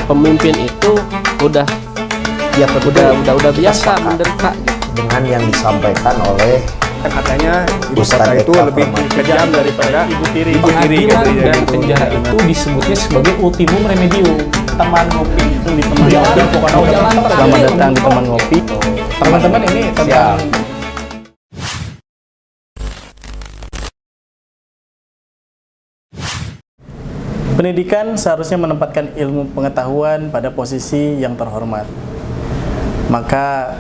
pemimpin itu udah Ya tentu udah biasa sepakat menderita gitu. dengan yang disampaikan oleh Katanya ibu Ustadz kota itu Eka lebih Permati. kejam daripada ibu tiri. Pengadilan gitu ya, dan gitu. penjara itu disebutnya sebagai ultimum remedium. Teman ngopi itu di teman Jalan- ngopi pokoknya udah jalan selamat terakhir datang di untuk- teman ngopi. Teman-teman ini tentang pendidikan seharusnya menempatkan ilmu pengetahuan pada posisi yang terhormat. Maka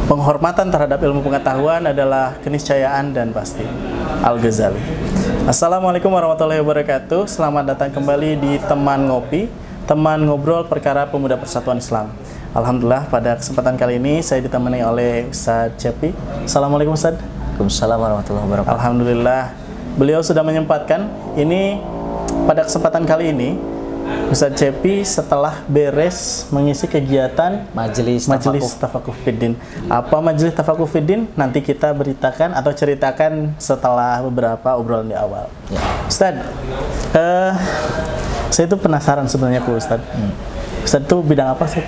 penghormatan terhadap ilmu pengetahuan adalah keniscayaan dan pasti. Al-Ghazali. Assalamualaikum warahmatullahi wabarakatuh. Selamat datang kembali di Teman Ngopi, teman ngobrol perkara pemuda Persatuan Islam. Alhamdulillah pada kesempatan kali ini saya ditemani oleh Ustadz Cepi. Assalamualaikum Ustadz. Waalaikumsalam warahmatullahi wabarakatuh. Alhamdulillah beliau sudah menyempatkan. Ini pada kesempatan kali ini Ustadz Cepi setelah beres mengisi kegiatan Majelis Tafakuh Fiddin. Apa Majelis Tafakuh Fiddin? Nanti kita beritakan atau ceritakan setelah beberapa obrolan di awal. Ya. Ustadz, saya itu penasaran sebenarnya ke Ustadz. Ustadz itu bidang apa sih?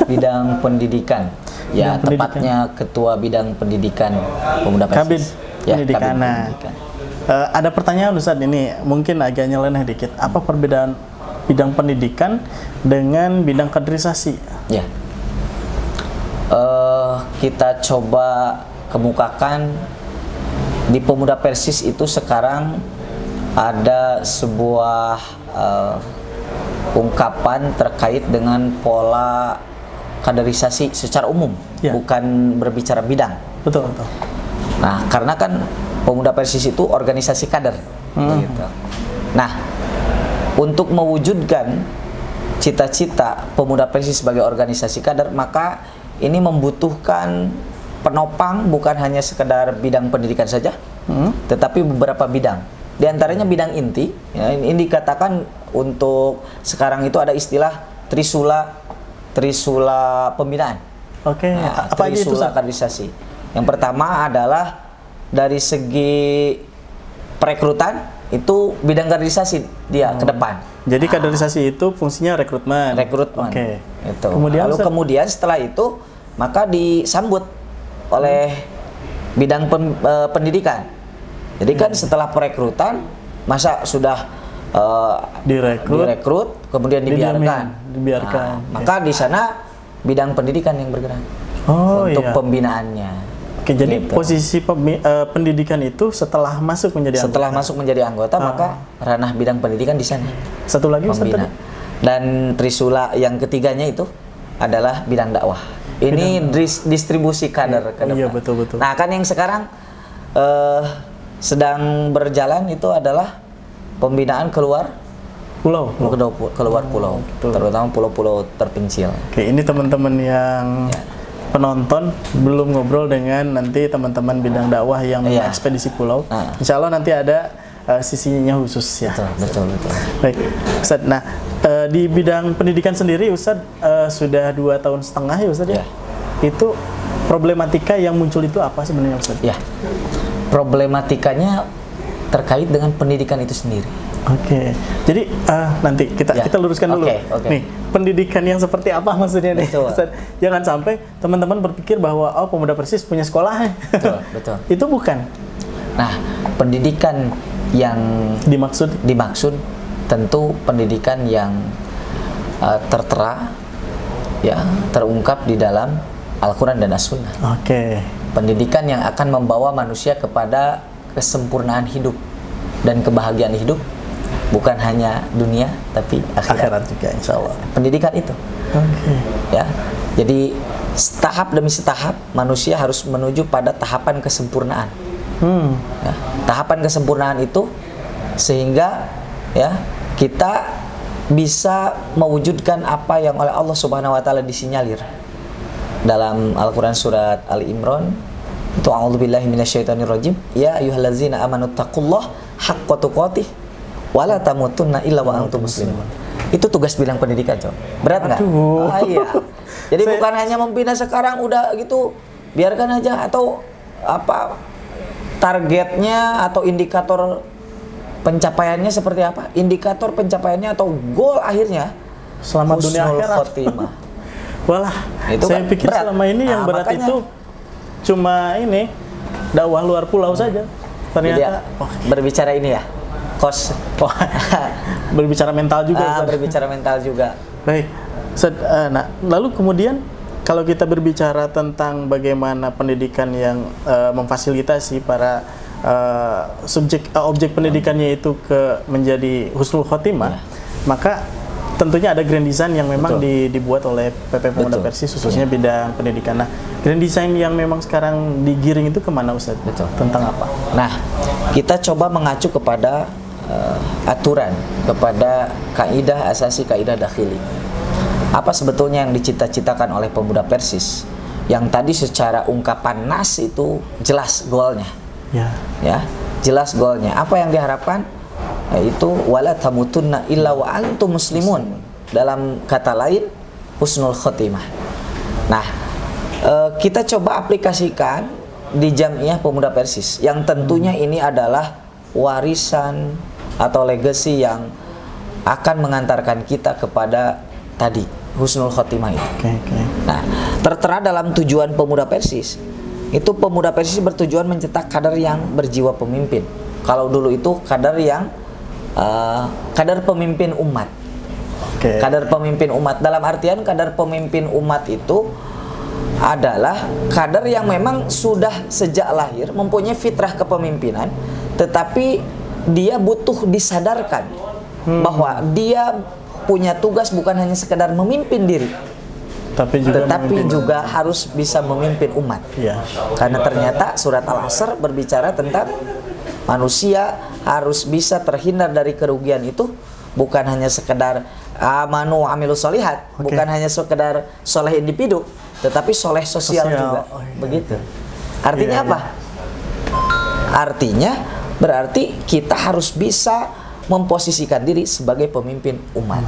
Bidang pendidikan. Ya, Bidang pendidikan. tepatnya ketua bidang pendidikan pemuda Kabid Persis. Ya, pendidikan. Kabid Nah, pendidikan. ada pertanyaan Ustadz ini mungkin agak nyeleneh dikit. Apa perbedaan bidang pendidikan dengan bidang kaderisasi? Ya. Kita coba kemukakan di pemuda Persis itu sekarang ada sebuah ungkapan terkait dengan pola kaderisasi secara umum, Ya. bukan berbicara bidang. Betul, betul. Nah, karena kan pemuda Persis itu organisasi kader. Gitu. Nah, untuk mewujudkan cita-cita pemuda Persis sebagai organisasi kader, maka ini membutuhkan penopang bukan hanya sekedar bidang pendidikan saja, tetapi beberapa bidang. Di antaranya bidang inti. Ya, ini dikatakan untuk sekarang itu ada istilah trisula pembinaan. Oke, Nah, apa aja itu? trisula Ustadz? kaderisasi. Yang pertama adalah dari segi perekrutan itu bidang kaderisasi dia ke depan. Jadi kaderisasi itu fungsinya rekrutmen. Rekrutmen. Oke. Itu. Kemudian Lalu Ustadz? kemudian setelah itu maka disambut oleh bidang pendidikan. Jadi kan setelah perekrutan masa sudah direkrut kemudian dibiarkan. Dibiarkan. Nah, maka di sana bidang pendidikan yang bergerak Oh untuk iya. pembinaannya. Oke, jadi Gitu. posisi pendidikan itu setelah masuk menjadi Setelah anggota. masuk menjadi anggota maka ranah bidang pendidikan di sana. Satu lagi Ustadz Pembina. tadi? Dan trisula yang ketiganya itu adalah bidang dakwah. Ini distribusi kader ke depan. Iya, betul. Nah, kan yang sekarang sedang berjalan itu adalah pembinaan keluar Pulau. pulau, terutama pulau-pulau terpencil. Oke, ini teman-teman yang penonton belum ngobrol dengan nanti teman-teman bidang dakwah yang Iya. ekspedisi pulau. Nah. Insya Allah nanti ada sisinya khusus ya. Betul. Baik, Ustadz. Nah, di bidang pendidikan sendiri, Ustadz sudah 2,5 tahun ya, Ustadz ya. Ya. Itu problematika yang muncul itu apa sebenarnya, Ustadz? Ya. Problematikanya terkait dengan pendidikan itu sendiri. Oke, jadi nanti kita luruskan dulu. Oke. Nih, pendidikan yang seperti apa maksudnya nih? Betul. Ustadz? Jangan sampai teman-teman berpikir bahwa pemuda Persis punya sekolah. Betul. Itu bukan Nah, pendidikan yang dimaksud. dimaksud tentu pendidikan yang tertera, ya, terungkap di dalam Al-Quran dan As-Sunnah. Oke. Pendidikan yang akan membawa manusia kepada kesempurnaan hidup dan kebahagiaan hidup, bukan hanya dunia tapi akhirat. Akhirat juga, insya Allah. Pendidikan itu, Oke. ya. Jadi tahap demi tahap manusia harus menuju pada tahapan kesempurnaan. Ya, tahapan kesempurnaan itu sehingga ya kita bisa mewujudkan apa yang oleh Allah Subhanahu wa taala disinyalir dalam Al-Qur'an surat Ali Imran itu a'udzubillahi minasyaitonirrajim ya ayyuhallazina amanu taqullaha haqqa tuqatih wa la tamutunna illa wa antum muslimun. Itu tugas bidang pendidikan, Cok. Berat nggak? Aduh. Iya. Jadi bukan hanya membina sekarang udah gitu biarkan aja, atau apa targetnya atau indikator pencapaiannya seperti apa? Indikator pencapaiannya atau goal akhirnya Selamat dunia husnul akhirat. khotimah. Walah, Itu saya kan pikir berat. selama ini yang Nah, berat makanya- itu cuma ini dakwah luar pulau saja. Jadi Ternyata berbicara ini ya, kos. berbicara mental juga. Ustaz. Berbicara mental juga. Baik. Nah, lalu kemudian kalau kita berbicara tentang bagaimana pendidikan yang memfasilitasi para objek pendidikannya itu menjadi husnul khotimah, maka tentunya ada grand design yang memang dibuat oleh PP Pemuda Betul. Persis khususnya bidang pendidikan. Nah, grand design yang memang sekarang digiring itu kemana, Ustaz? Betul. Tentang apa? Nah, kita coba mengacu kepada aturan, kepada kaidah asasi, kaidah dakhili. Apa sebetulnya yang dicita-citakan oleh Pemuda Persis? Yang tadi secara ungkapan nas itu jelas goalnya. Ya, jelas goalnya. Apa yang diharapkan? Yaitu wala tamutunna illa wa antum muslimun. Dalam kata lain, husnul khotimah. Nah, kita coba aplikasikan di Jamiah Pemuda Persis yang tentunya ini adalah warisan atau legacy yang akan mengantarkan kita kepada tadi husnul khotimah itu. Nah, tertera dalam tujuan Pemuda Persis itu Pemuda Persis bertujuan mencetak kader yang berjiwa pemimpin. Kalau dulu itu kader yang kader pemimpin umat. Kader pemimpin umat dalam artian kader pemimpin umat itu adalah kader yang memang sudah sejak lahir mempunyai fitrah kepemimpinan, tetapi dia butuh disadarkan bahwa dia punya tugas bukan hanya sekedar memimpin diri, tetapi juga harus bisa memimpin umat. Karena ternyata surat Al-Asr berbicara tentang manusia harus bisa terhindar dari kerugian itu, bukan hanya sekedar amanu amilus solihat, bukan hanya sekedar soleh individu, tetapi soleh sosial juga. Begitu. Artinya apa? Artinya berarti kita harus bisa memposisikan diri sebagai pemimpin umat.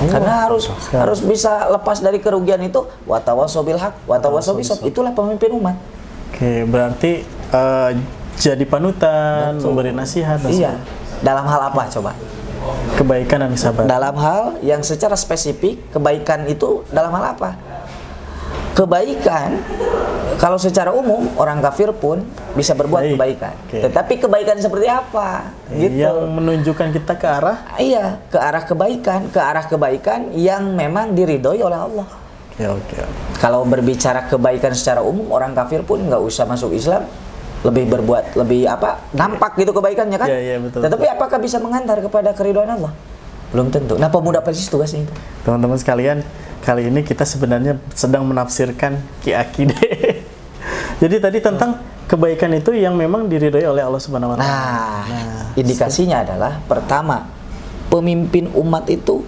Karena harus bisa lepas dari kerugian itu. Watawasau bil haq, watawasau bisabr. Itulah pemimpin umat. Berarti jadi panutan, memberi nasihat. Iya. Dalam hal apa coba? Kebaikan dan kesabaran. Dalam hal yang secara spesifik, kebaikan itu dalam hal apa? Kebaikan kalau secara umum orang kafir pun bisa berbuat kebaikan. Tetapi kebaikan seperti apa? Gitu. Yang menunjukkan kita ke arah? Iya, ke arah kebaikan yang memang diridhoi oleh Allah. Kalau berbicara kebaikan secara umum, orang kafir pun nggak usah masuk Islam, lebih nampak gitu kebaikannya kan? Betul, Tetapi apakah bisa mengantar kepada keridhaan Allah? Belum tentu. Nah, Pemuda Persis tugasnya itu. Teman-teman sekalian, kali ini kita sebenarnya sedang menafsirkan Ki-Akide. Jadi tadi tentang kebaikan itu yang memang diridhoi oleh Allah Subhanahu wa taala. Nah, indikasinya adalah pertama, pemimpin umat itu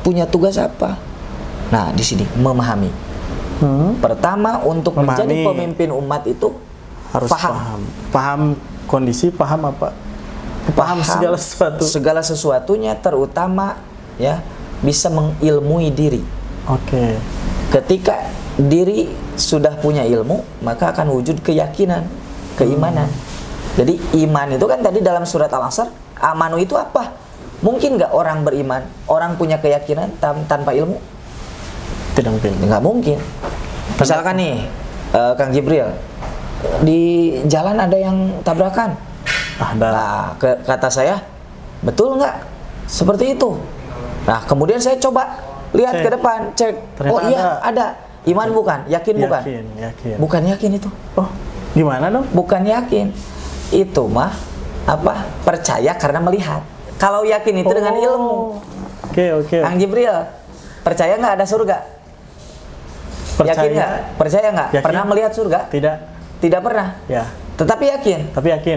punya tugas apa? Nah, di sini memahami. Pertama, untuk menjadi pemimpin umat itu harus paham kondisi, paham apa? Paham segala sesuatu. Segala sesuatunya, terutama ya bisa mengilmui diri. Ketika diri sudah punya ilmu, maka akan wujud keyakinan, keimanan. Jadi iman itu kan tadi dalam surat Al-Asr, amanu itu apa? Mungkin nggak orang beriman, orang punya keyakinan tanpa ilmu? Tidak mungkin. Nggak mungkin. Misalkan nih, Kang Jibril, di jalan ada yang tabrakan. Nah, kata saya, betul nggak? Seperti itu. Nah, kemudian saya coba lihat ke depan, cek. Ternyata iya ada. Iman bukan? Yakin bukan? Yakin. Bukan yakin itu. Oh, gimana dong? Bukan yakin. Itu mah percaya karena melihat. Kalau yakin itu dengan ilmu. Kang Jibril, percaya nggak ada surga? Yakin nggak? Percaya nggak? Pernah melihat surga? Tidak pernah. Tetapi yakin.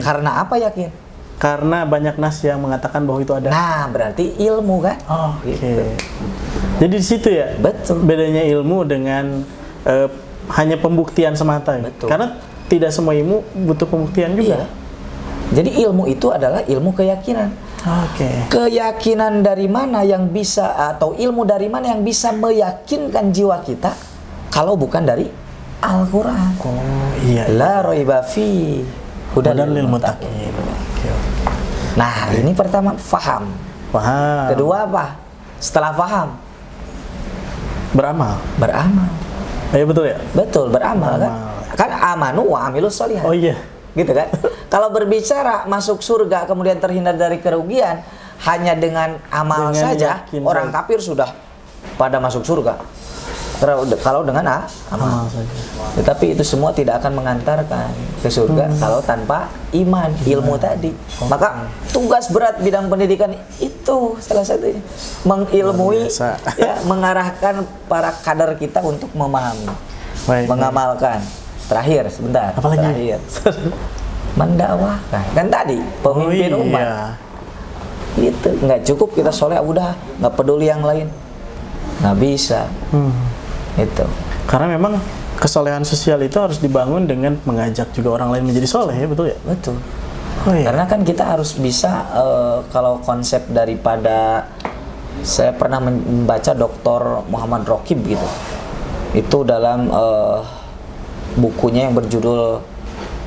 Karena apa yakin? Karena banyak nas yang mengatakan bahwa itu ada. Nah, berarti ilmu kan? Gitu. Jadi di situ ya. Betul. Bedanya ilmu dengan hanya pembuktian semata. Betul. Karena tidak semua ilmu butuh pembuktian juga. Jadi ilmu itu adalah ilmu keyakinan. Keyakinan dari mana yang bisa, atau ilmu dari mana yang bisa meyakinkan jiwa kita kalau bukan dari Al-Quran? La raiba fi hudan lil muttaqin. Nah, ini pertama, faham. Kedua apa? Setelah faham, Beramal. Beramal. Iya betul ya? Betul, beramal kan? Kan amanu wa amilus sholihat. Oh iya. Gitu kan? Kalau berbicara masuk surga kemudian terhindar dari kerugian hanya dengan amal Dengan saja, yakin orang saja. kafir sudah pada masuk surga. Kalau dengan amal. saja. Tetapi itu semua tidak akan mengantarkan ke surga kalau tanpa iman, ilmu tadi. Maka tugas berat bidang pendidikan itu salah satunya mengilmui, Luar biasa. ya, mengarahkan para kader kita untuk memahami, Baik, mengamalkan. Terakhir, sebentar. Apalagi? Terakhir. Mendakwahkan. Kan tadi pemimpin Oh, umat. iya. Itu nggak cukup kita soleh udah nggak peduli yang lain, nggak bisa. Itu. Karena memang kesolehan sosial itu harus dibangun dengan mengajak juga orang lain menjadi soleh, ya betul ya? Betul. Oh iya. Karena kan kita harus bisa, kalau konsep daripada, saya pernah membaca Dr. Muhammad Rokib gitu, itu dalam bukunya yang berjudul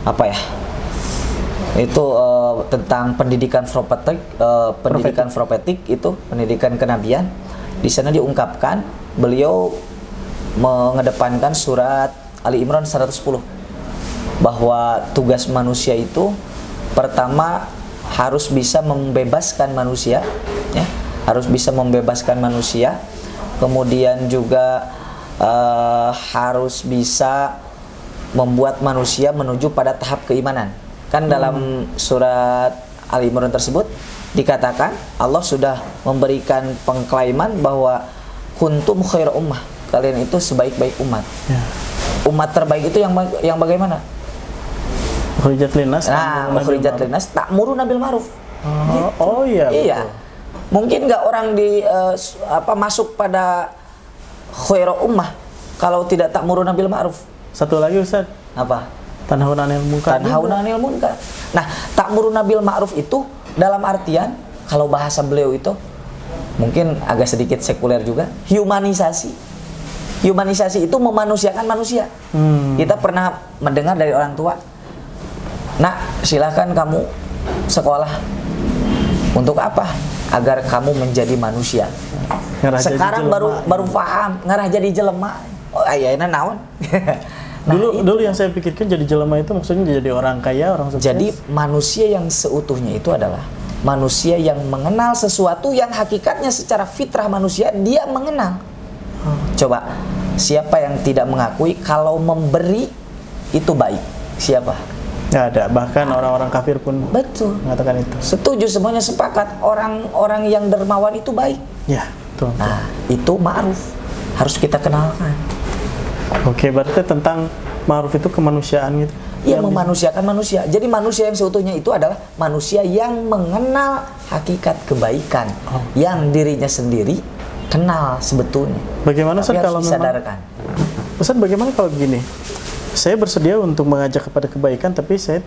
apa ya, itu tentang pendidikan profetik, pendidikan profetik itu pendidikan kenabian. Di sana diungkapkan beliau mengedepankan surat Ali Imran 110 bahwa tugas manusia itu pertama harus bisa membebaskan manusia, ya, harus bisa membebaskan manusia, kemudian juga harus bisa membuat manusia menuju pada tahap keimanan. Kan dalam surat Ali Imran tersebut dikatakan Allah sudah memberikan pengklaiman bahwa kuntum khair ummah, kalian itu sebaik-baik umat. Ya. Umat terbaik itu yang bagaimana? Ukhrijat linnas. Nah, ukhrijat linnas ta'muruna bil ma'ruf. Oh iya. Iya. Betul. Mungkin nggak orang masuk pada khairu ummah kalau tidak ta'muruna bil ma'ruf. Satu lagi Ustaz, Apa? tanhauna 'anil munkar. Tanhauna 'anil munkar. Nah, ta'muruna bil ma'ruf itu dalam artian kalau bahasa beliau itu mungkin agak sedikit sekuler juga, humanisasi. Humanisasi itu memanusiakan manusia. Kita pernah mendengar dari orang tua, "Nak, silahkan kamu sekolah. Untuk apa? Agar kamu menjadi manusia." Ngarah jadi Sekarang jelema. baru paham, ngarah jadi jelema. Oh, ayeuna naon? Nah, Dulu yang saya pikirkan jadi jelema itu maksudnya jadi orang kaya, orang sukses. jadi manusia yang seutuhnya itu adalah manusia yang mengenal sesuatu yang hakikatnya secara fitrah manusia dia mengenal. Coba, siapa yang tidak mengakui kalau memberi itu baik? Siapa? nggak ada, bahkan orang-orang kafir pun Betul. mengatakan itu. Setuju, semuanya sepakat. Orang-orang yang dermawan itu baik. Ya, betul. Nah, itu ma'ruf. Harus kita kenalkan. Oke, berarti tentang ma'ruf itu kemanusiaan gitu. Ia memanusiakan manusia. Jadi manusia yang seutuhnya itu adalah manusia yang mengenal hakikat kebaikan, yang dirinya sendiri kenal sebetulnya. Bagaimana Tapi Ustaz harus kalau memang disadarkan. Ustaz, bagaimana kalau begini? Saya bersedia untuk mengajak kepada kebaikan, tapi saya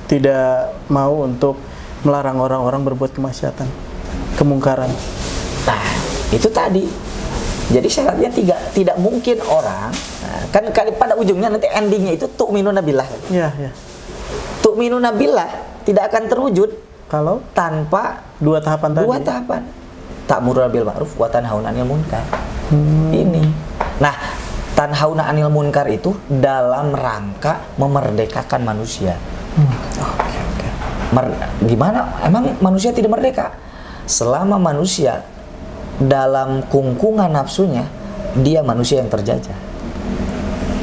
tidak mau untuk melarang orang-orang berbuat kemaksiatan, kemungkaran. Nah, itu tadi. Jadi syaratnya tidak mungkin orang, kan pada ujungnya nanti endingnya itu tu'minuna billah. Ya, ya. Tu'minuna billah tidak akan terwujud Kalau tanpa dua tahapan tadi. dua tahapan. Ta'muruna bil ma'ruf wa tanhauna 'anil munkar. Ini. Nah, tanhauna 'anil munkar itu dalam rangka memerdekakan manusia. Oke. Gimana? Emang manusia tidak merdeka? Selama manusia dalam kungkungan nafsunya, dia manusia yang terjajah.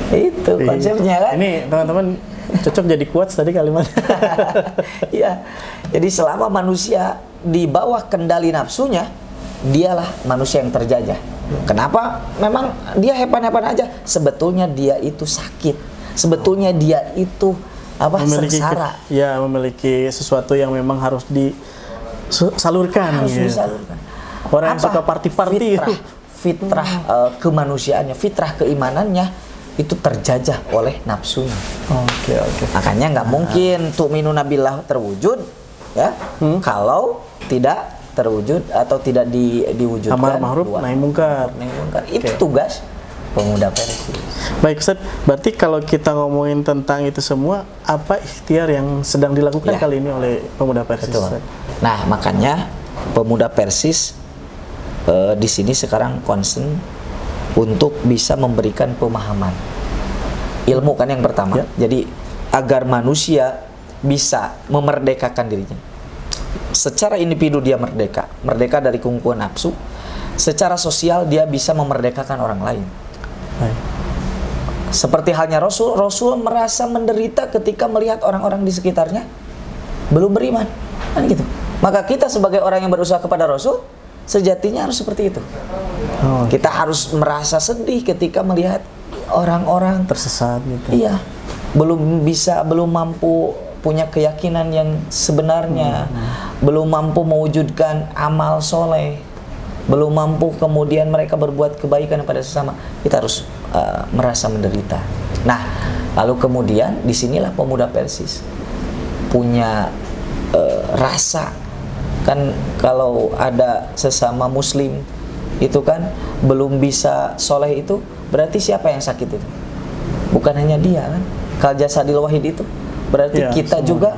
Itu konsepnya kan? Ini teman-teman cocok jadi quotes tadi kalimatnya. Iya. Jadi selama manusia di bawah kendali nafsunya, dialah manusia yang terjajah. Kenapa? Memang dia hepan-hepan aja. Sebetulnya dia itu sakit. Sebetulnya dia itu sengsara. Ya, memiliki sesuatu yang memang harus disalurkan. Harus gitu. disalurkan. Orang yang suka party-party. Fitrah kemanusiaannya, fitrah keimanannya itu terjajah oleh nafsunya. Oke. Makanya nggak mungkin tu'minuna billah terwujud, ya, kalau tidak terwujud atau tidak diwujudkan Amar ma'ruf nahi munkar. Itu tugas pemuda Persis. Baik Ustaz, berarti kalau kita ngomongin tentang itu semua, apa ikhtiar yang sedang dilakukan Ya. kali ini oleh pemuda Persis? Betul. Ustaz? Nah, makanya pemuda Persis di sini sekarang concern untuk bisa memberikan pemahaman. Ilmu kan yang pertama. Ya. Jadi agar manusia bisa memerdekakan dirinya. Secara individu dia merdeka dari kungkuan nafsu. Secara sosial dia bisa memerdekakan orang lain. Baik. Seperti halnya Rasul merasa menderita ketika melihat orang-orang di sekitarnya belum beriman, kan gitu. Maka kita sebagai orang yang berusaha kepada Rasul, sejatinya harus seperti itu. Kita harus merasa sedih ketika melihat orang-orang Tersesat gitu. iya, belum mampu punya keyakinan yang sebenarnya, belum mampu mewujudkan amal soleh, belum mampu kemudian mereka berbuat kebaikan kepada sesama. Kita harus merasa menderita. Nah, lalu kemudian disinilah pemuda Persis punya rasa, kan kalau ada sesama muslim itu kan belum bisa soleh, itu berarti siapa yang sakit itu? Bukan hanya dia kan, kal jasadil wahid itu berarti Ya, kita semua. juga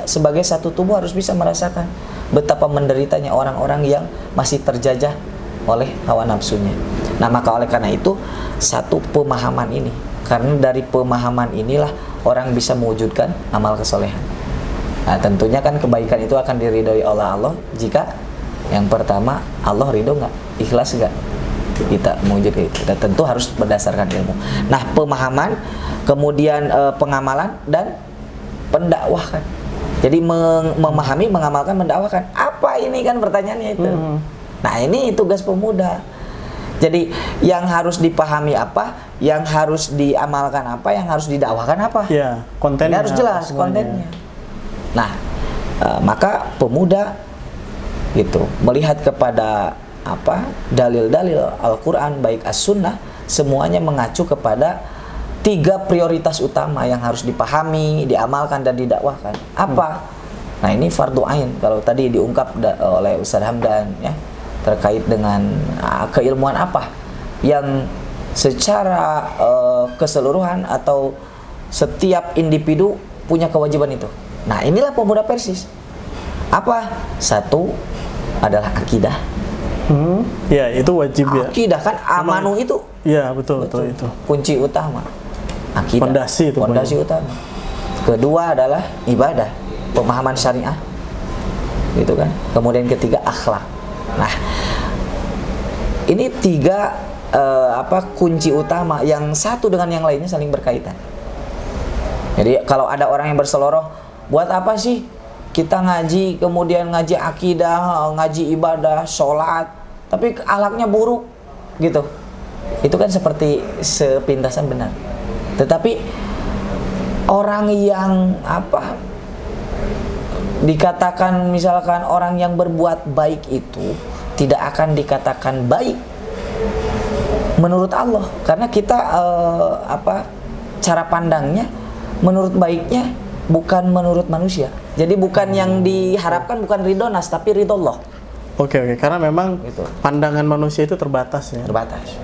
sebagai satu tubuh harus bisa merasakan betapa menderitanya orang-orang yang masih terjajah oleh hawa nafsunya. Nah, maka oleh karena itu satu pemahaman ini, karena dari pemahaman inilah orang bisa mewujudkan amal kesolehan. Nah, tentunya kan kebaikan itu akan diridhoi oleh Allah jika yang pertama Allah ridho nggak, ikhlas nggak kita mewujudkan itu. Dan tentu harus berdasarkan ilmu. Nah, pemahaman, kemudian pengamalan dan pendakwahkan. Jadi memahami, mengamalkan, mendakwahkan. Apa ini kan pertanyaannya itu. Nah, ini tugas pemuda. Jadi yang harus dipahami apa, yang harus diamalkan apa, yang harus didakwahkan apa. Ya, kontennya Ini harus jelas semuanya. kontennya. Nah, maka pemuda gitu melihat kepada apa dalil-dalil Al-Quran baik As-Sunnah, semuanya mengacu kepada 3 prioritas utama yang harus dipahami, diamalkan dan didakwahkan. Apa? Nah, ini fardu ain kalau tadi diungkap oleh Ustaz Hamdan ya, terkait dengan keilmuan apa yang secara keseluruhan atau setiap individu punya kewajiban itu. Nah, inilah pemuda Persis. Apa? Satu adalah akidah. Ya, itu wajib ya. Akidah kan amanu itu Ya, betul itu. kunci utama. Akidah. Pondasi itu, Pondasi utama. Kedua adalah ibadah, pemahaman syariah. Gitu kan. Kemudian ketiga akhlak. Nah, ini 3 kunci utama yang satu dengan yang lainnya saling berkaitan. Jadi kalau ada orang yang berseloroh, buat apa sih kita ngaji, kemudian ngaji akidah, ngaji ibadah, sholat, tapi akhlaknya buruk gitu. Itu kan seperti sepintasan benar. Tetapi orang yang dikatakan misalkan orang yang berbuat baik itu tidak akan dikatakan baik menurut Allah, karena kita cara pandangnya menurut baiknya bukan menurut manusia. Jadi bukan yang diharapkan bukan ridho nas tapi ridho Allah. Oke, karena memang Gitu. pandangan manusia itu terbatas ya. Terbatas.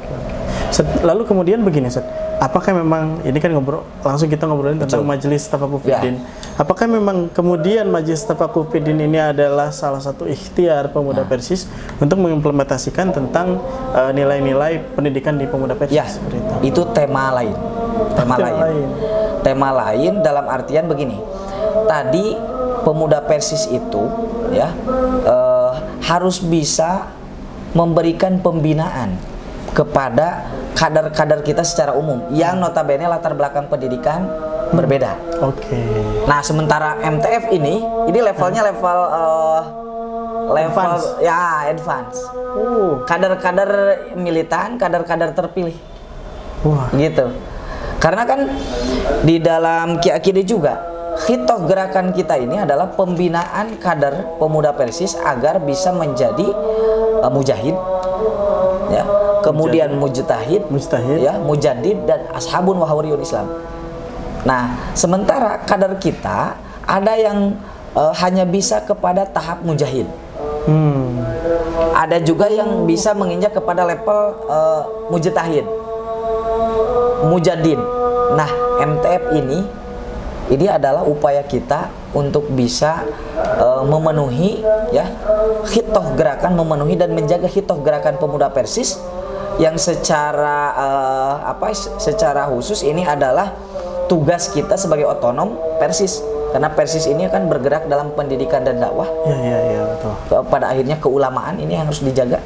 Lalu kemudian begini, Ustaz. Apakah memang ini kan langsung kita ngobrolin tentang Majelis Tafaqquh-Fiddin. Apakah memang kemudian Majelis Tafaqquh-Fiddin ini adalah salah satu ikhtiar pemuda Persis untuk mengimplementasikan tentang nilai-nilai pendidikan di pemuda Persis? Ya, seperti itu. itu tema lain. Tema lain dalam artian begini. Tadi pemuda Persis itu ya harus bisa memberikan pembinaan kepada kader-kader kita secara umum yang notabene latar belakang pendidikan berbeda. Oke. Nah, sementara MTF ini levelnya level Advance. ya advance. Kader-kader militan, kader-kader terpilih. Wah. Gitu. Karena kan di dalam Ki-Akidah juga khitoh gerakan kita ini adalah pembinaan kader pemuda Persis agar bisa menjadi mujahid ya, kemudian mujtahid ya, mujaddid dan ashabun wa hawriyun Islam. Nah, sementara kader kita ada yang hanya bisa kepada tahap mujahid. Ada juga yang bisa menginjak kepada level mujtahid, mujaddid. Nah, MTF ini adalah upaya kita untuk bisa memenuhi ya khitoh gerakan, memenuhi dan menjaga khitoh gerakan pemuda Persis yang secara secara khusus ini adalah tugas kita sebagai otonom Persis, karena Persis ini akan bergerak dalam pendidikan dan dakwah. Iya, betul. Pada akhirnya keulamaan ini yang harus dijaga.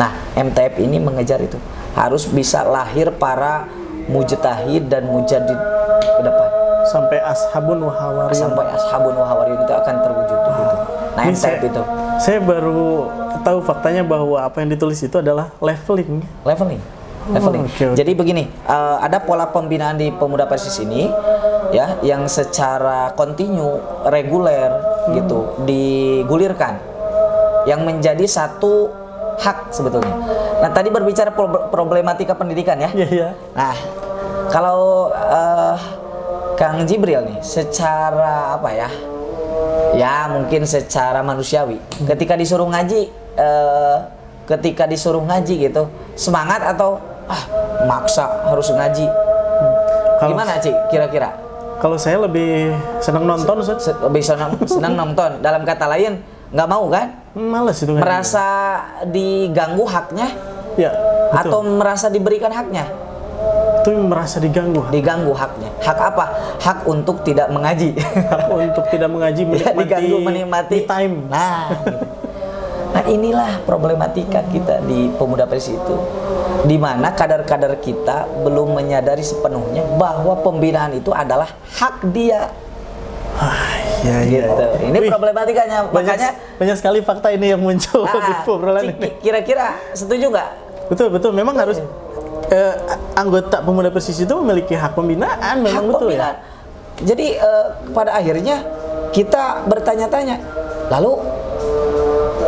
Nah, MTF ini mengejar itu, harus bisa lahir para mujtahid dan mujadid ke depan. Sampai ashabun wa hawariyun. Sampai ashabun wa hawariyun itu akan terwujud gitu. Nah, Ini MTF itu saya baru tahu faktanya bahwa apa yang ditulis itu adalah leveling. leveling. Oke. Jadi begini, ada pola pembinaan di Pemuda Persis ini ya, yang secara kontinu, reguler gitu digulirkan, yang menjadi satu hak sebetulnya. Nah, tadi berbicara problematika pendidikan ya. Iya. Nah, kalau Kang Jibril nih, secara apa ya? Ya mungkin secara manusiawi, ketika disuruh ngaji, gitu, semangat atau maksa harus ngaji? Gimana Ci kira-kira? Kalau saya lebih senang nonton, Ustaz. Lebih senang nonton. Dalam kata lain, nggak mau kan? Males itu kan. Merasa diganggu haknya, Ya, betul. atau merasa diberikan haknya? Itu merasa diganggu. Diganggu haknya. Hak apa? Hak untuk tidak mengaji. Hak untuk tidak mengaji, Ya, diganggu menikmati me time. Nah, gitu. Nah, inilah problematika kita di Pemuda Persis itu, di mana kadar-kadar kita belum menyadari sepenuhnya bahwa pembinaan itu adalah hak dia. Ya, Gitu. Ini Wih, problematikanya. Makanya banyak sekali fakta ini yang muncul di obrolan ini. kira-kira setuju nggak? Betul, memang harus anggota Pemuda Persis itu memiliki hak pembinaan, memang Hak betul pembinaan. ya. Jadi pada akhirnya kita bertanya-tanya, lalu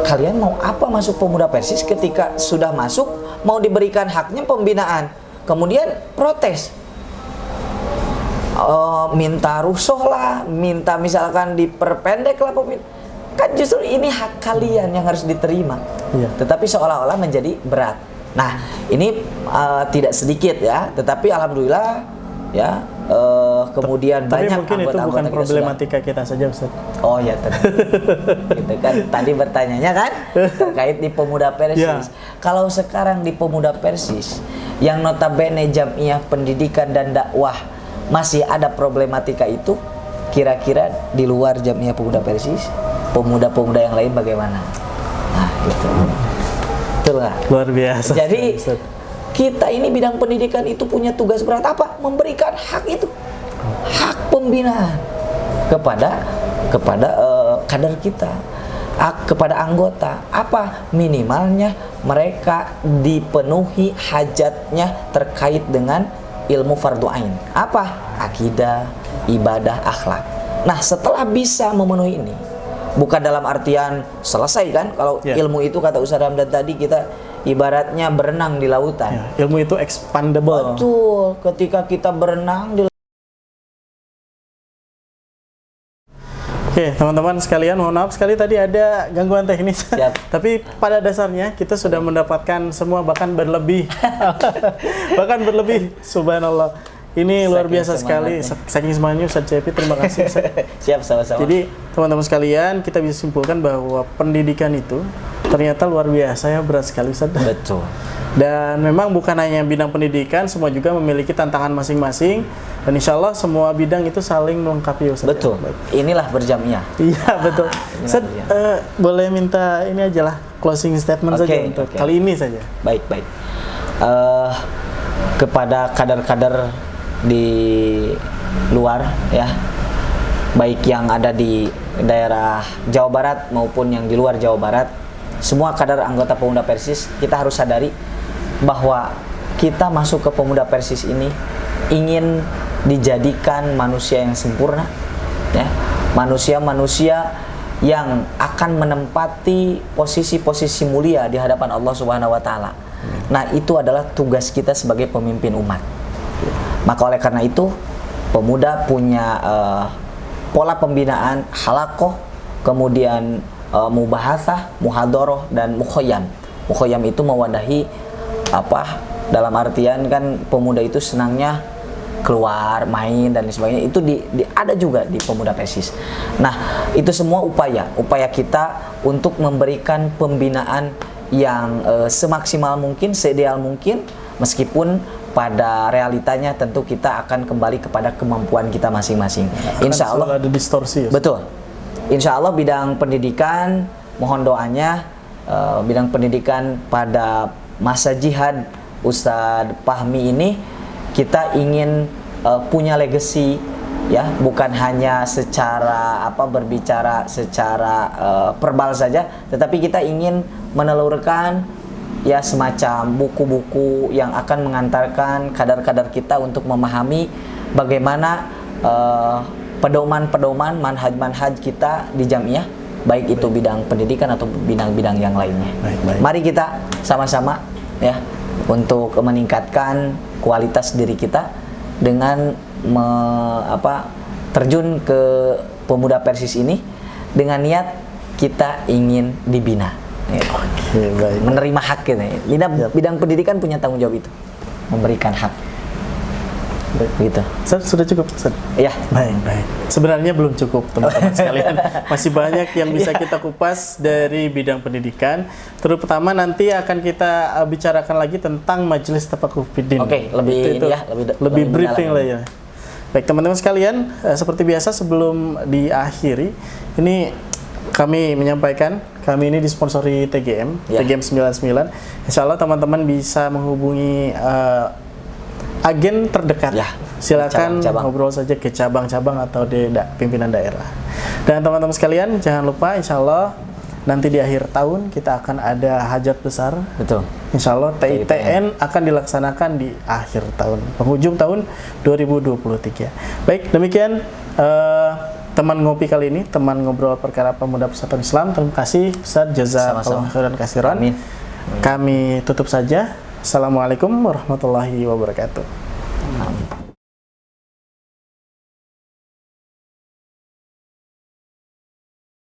kalian mau apa masuk Pemuda Persis? Ketika sudah masuk mau diberikan haknya pembinaan, kemudian protes, minta rusuh lah, minta misalkan diperpendek lah pembinaan. Kan justru ini hak kalian yang harus diterima. Iya. Tetapi seolah-olah menjadi berat. Nah, ini tidak sedikit ya, tetapi alhamdulillah ya, kemudian Tapi banyak mungkin itu anggota-anggota bukan kita problematika kita saja, Ustaz. Oh ya, gitu kan tadi bertanyanya kan terkait di Pemuda Persis. Ya. Kalau sekarang di Pemuda Persis yang notabene jamiah pendidikan dan dakwah masih ada problematika itu, kira-kira di luar jamiah Pemuda Persis, pemuda-pemuda yang lain bagaimana? Nah, gitu. Betul nggak? Luar biasa. Jadi Ustaz. kita ini bidang pendidikan itu punya tugas berat apa? Memberikan hak itu, hak pembinaan kepada kader kita, kepada anggota. Apa minimalnya mereka dipenuhi hajatnya terkait dengan ilmu fardu ain. Apa? Akidah, ibadah, akhlak. Nah, setelah bisa memenuhi ini, bukan dalam artian selesai kan? Kalau ilmu itu kata Ustaz Ramdan tadi, kita ibaratnya berenang di lautan. Ya, ilmu itu expandable. Betul. Ketika kita berenang di Oke, teman-teman sekalian, mohon maaf sekali tadi ada gangguan teknis. Siap. Tapi pada dasarnya kita sudah mendapatkan semua, bahkan berlebih. Bahkan berlebih, subhanallah. Ini luar Saking biasa sekali. Saking semangatnya Ustaz Cepi, terima kasih Ustaz. Siap, sama-sama. Jadi teman-teman sekalian, kita bisa simpulkan bahwa pendidikan itu ternyata luar biasa ya, berat sekali Ustaz. betul. Dan memang bukan hanya bidang pendidikan, semua juga memiliki tantangan masing-masing. Dan insya Allah semua bidang itu saling melengkapi Ustaz. Betul. Inilah berjamiah. Iya betul. Ustaz, boleh minta ini aja lah, closing statement saja untuk kali ini saja. Baik. Kepada kader-kader di luar ya, baik yang ada di daerah Jawa Barat maupun yang di luar Jawa Barat, semua kader anggota Pemuda Persis, kita harus sadari bahwa kita masuk ke Pemuda Persis ini ingin dijadikan manusia yang sempurna ya, manusia-manusia yang akan menempati posisi-posisi mulia di hadapan Allah Subhanahu wa taala. Nah, itu adalah tugas kita sebagai pemimpin umat. Maka oleh karena itu, pemuda punya pola pembinaan halakoh, kemudian mubahasah, muhadoroh, dan mukhoyam. Mukhoyam itu mewadahi apa? Dalam artian kan pemuda itu senangnya keluar, main, dan sebagainya. Itu ada juga di Pemuda Persis. Nah, itu semua upaya kita untuk memberikan pembinaan yang semaksimal mungkin, seideal mungkin, meskipun pada realitanya tentu kita akan kembali kepada kemampuan kita masing-masing. Insya Allah ada distorsi. Ya? betul. Insya Allah bidang pendidikan, mohon doanya bidang pendidikan pada masa jihad Ustadz Fahmi ini kita ingin punya legacy, ya, bukan hanya secara berbicara secara verbal saja, tetapi kita ingin menelurkan ya semacam buku-buku yang akan mengantarkan kadar-kadar kita untuk memahami bagaimana pedoman-pedoman manhaj-manhaj kita di jamiah, baik itu bidang pendidikan atau bidang-bidang yang lainnya. Baik. Mari kita sama-sama ya untuk meningkatkan kualitas diri kita dengan terjun ke pemuda Persis ini dengan niat kita ingin dibina. Ya. Oke, baik. Menerima hak kita. Bidang pendidikan punya tanggung jawab itu, memberikan hak. Gitu. Ustaz, sudah cukup, Ustaz? Ya. Baik. Sebenarnya belum cukup, teman-teman sekalian. Masih banyak yang bisa kita kupas dari bidang pendidikan. Terutama nanti akan kita bicarakan lagi tentang Majelis Tafaqquh Fiddin. Oke, lebih briefing lah ya. Baik, teman-teman sekalian, seperti biasa sebelum diakhiri, ini kami menyampaikan, kami ini disponsori TGM, TGM 99. Insya Allah teman-teman bisa menghubungi agen terdekat. Ya, silakan ngobrol saja ke cabang-cabang atau di pimpinan daerah. Dan teman-teman sekalian, jangan lupa insya Allah nanti di akhir tahun kita akan ada hajat besar. Betul. Insya Allah TITN akan dilaksanakan di akhir tahun, penghujung tahun 2023. Baik, demikian teman ngopi kali ini, teman ngobrol perkara pemuda Persatuan Islam. Terima kasih Ustaz, jazakallahu khairan katsiran. Kami tutup saja. Assalamualaikum warahmatullahi wabarakatuh. Amin.